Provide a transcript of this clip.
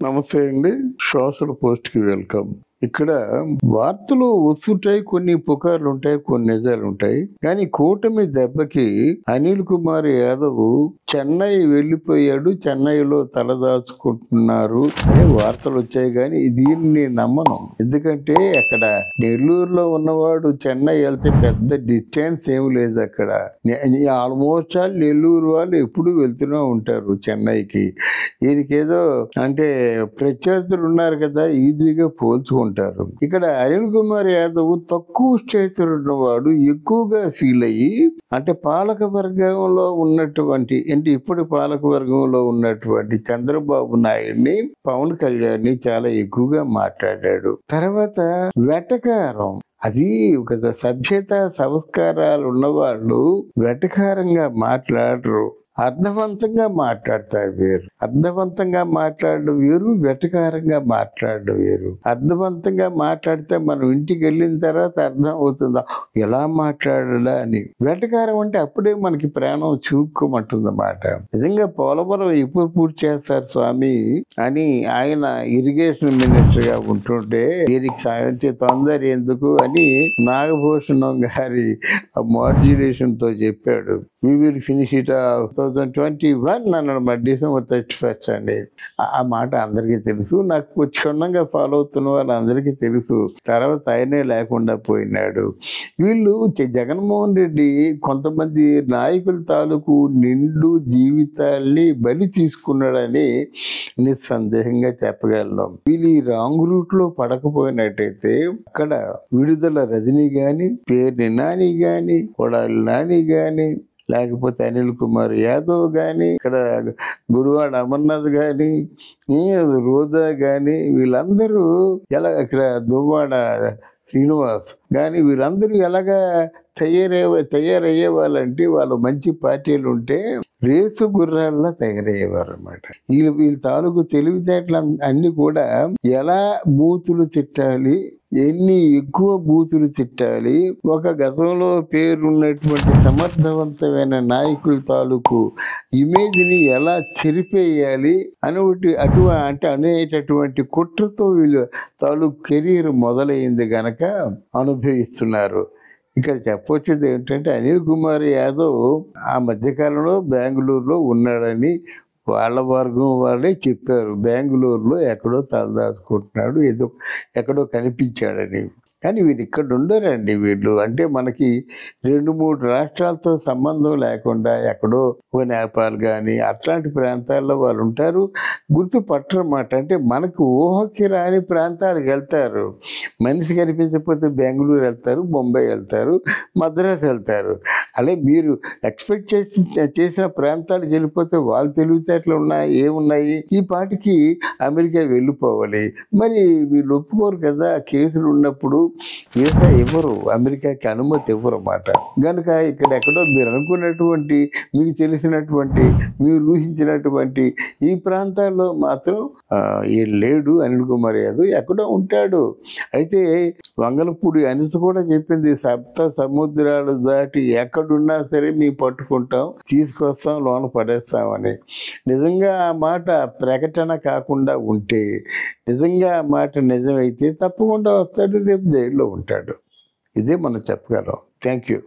నమస్తే అండి. సోషల్ పోస్ట్‌కి వెల్కమ్. ఇక్కడ వార్తలు వస్తుంటాయి, కొన్ని పుకార్లు ఉంటాయి, కొన్ని నిజాలు ఉంటాయి. కానీ కూటమి దెబ్బకి అనిల్ కుమార్ యాదవ్ చెన్నై వెళ్ళిపోయాడు, చెన్నైలో తలదాచుకుంటున్నారు అనే వార్తలు వచ్చాయి. కానీ దీన్ని నమ్మను. ఎందుకంటే అక్కడ నెల్లూరులో ఉన్నవాడు చెన్నై వెళ్తే పెద్ద డిస్టెన్స్ ఏమి లేదు. అక్కడ ఆల్మోస్ట్ ఆల్ నెల్లూరు వాళ్ళు ఎప్పుడు వెళ్తూనే ఉంటారు చెన్నైకి. ఈయనకేదో అంటే ప్రత్యర్థులు ఉన్నారు కదా, ఈజీగా పోల్చుకుంటారు. ఇక్కడ అనిల్ కుమార్ యాదవ్ తక్కువ స్టేచర్ ఉన్నవాడు ఎక్కువగా ఫీల్ అయ్యి, అంటే పాలక వర్గంలో ఉన్నటువంటి ఇప్పుడు పాలక వర్గంలో ఉన్నటువంటి చంద్రబాబు నాయుడిని, పవన్ కళ్యాణ్ని చాలా ఎక్కువగా మాట్లాడాడు. తర్వాత వెటకారం, అది ఒక సభ్యత సంస్కారాలు ఉన్నవాళ్ళు వెటకారంగా మాట్లాడరు, అర్థవంతంగా మాట్లాడతారు వేరు. అర్థవంతంగా మాట్లాడడం వేరు, వెటకారంగా మాట్లాడడం వేరు. అర్థవంతంగా మాట్లాడితే మనం ఇంటికి వెళ్ళిన తర్వాత అర్థం అవుతుందా ఎలా మాట్లాడడా అని. వెటకారం అంటే అప్పుడే మనకి ప్రాణం చూక్కోమంటుందన్నమాట. నిజంగా పోలవరం ఎప్పుడు పూర్తి చేస్తారు స్వామి అని ఆయన ఇరిగేషన్ మినిస్టర్ గా ఉంటుంటే దీనికి తొందర ఎందుకు అని నాగభూషణం గారి మాడ్యులేషన్ తో చెప్పాడు. We will finish it 2021 అన్నాడు, మరి December 31 అండి. ఆ మాట అందరికీ తెలుసు, నాకు క్షుణ్ణంగా ఫాలో అవుతున్న వాళ్ళందరికీ తెలుసు. తర్వాత ఆయనే లేకుండా పోయినాడు. వీళ్ళు జగన్మోహన్ రెడ్డి కొంతమంది నాయకుల తాలూకు నిండు జీవితాల్ని బలి తీసుకున్నాడని నిస్సందేహంగా చెప్పగలను. వీళ్ళు ఈ రాంగ్ రూట్ లో పడకపోయినట్టయితే అక్కడ విడుదల రజనీ గాని, పేర్ని నాని గాని, కొడాలి నాని గాని, లేకపోతే అనిల్ కుమార్ యాదవ్ కానీ, ఇక్కడ గుడివాడ అమర్నాథ్ కానీ, రోజా కానీ, వీళ్ళందరూ ఎలా, ఇక్కడ దువ్వాడ శ్రీనివాస్ కానీ, వీళ్ళందరూ ఎలాగా తయారయ్యే వాళ్ళంటే వాళ్ళు మంచి పార్టీలు ఉంటే రేసు గుర్రాల్లో తయారయ్యేవారు అనమాట. వీళ్ళ తాలూకు తెలివితేటలు అన్ని కూడా ఎలా బూతులు తిట్టాలి, ఎన్ని ఎక్కువ బూతులు తిట్టాలి, ఒక గతంలో పేరున్నటువంటి సమర్థవంతమైన నాయకుల తాలూకు ఇమేజ్ని ఎలా చెరిపేయాలి అనేటటువంటి కుట్రతో వీళ్ళు తాలూకు కెరీర్ మొదలైంది గనక అనుభవిస్తున్నారు. ఇక్కడ చెప్పొచ్చేది ఏంటంటే అనిల్ కుమార్ యాదవ్ ఆ మధ్యకాలంలో బెంగళూరులో ఉన్నాడని వాళ్ళ వర్గం వాళ్ళే చెప్పారు. బెంగళూరులో ఎక్కడో తలదాచుకుంటున్నాడు, ఎక్కడో కనిపించాడని. కానీ వీళ్ళు ఇక్కడ ఉండరండి. వీళ్ళు అంటే మనకి 2-3 రాష్ట్రాలతో సంబంధం లేకుండా ఎక్కడో నేపాల్ కానీ అట్లాంటి ప్రాంతాల్లో వాళ్ళు ఉంటారు, గుర్తుపట్టరన్నమాట. అంటే మనకు ఊహకి రాని ప్రాంతాలకు వెళ్తారు. మనిషి కనిపించకపోతే బెంగళూరు వెళ్తారు, బొంబాయి వెళ్తారు, మద్రాసు వెళ్తారు. అలాగే మీరు ఎక్స్పెక్ట్ చేసిన ప్రాంతాలకు వెళ్ళిపోతే వాళ్ళు తెలివితేటలు ఏమున్నాయి, ఈ పాటికి అమెరికా వెళ్ళిపోవాలి. మరి వీళ్ళు ఒప్పుకోరు కదా, కేసులు ఉన్నప్పుడు వీసా ఇవ్వరు, అమెరికాకి అనుమతి ఇవ్వరు అన్నమాట. కనుక ఇక్కడ ఎక్కడో మీరు అనుకున్నటువంటి, మీకు తెలిసినటువంటి, మీరు ఊహించినటువంటి ఈ ప్రాంతాల్లో మాత్రం లేడు అనిల్ కుమార్ యాదవ్, ఎక్కడో ఉంటాడు. అయితే వంగలపూడి అనిత కూడా చెప్పింది, 7 సముద్రాలు దాటి ఎక్కడున్నా సరే మేము పట్టుకుంటాం, తీసుకొస్తాం, లోన పడేస్తామని. నిజంగా ఆ మాట ప్రకటన కాకుండా ఉంటే, నిజంగా ఆ మాట నిజమైతే తప్పకుండా వస్తాడు, రేపు జైల్లో ఉంటాడు. ఇదే మనం చెప్పగలం. Thank you.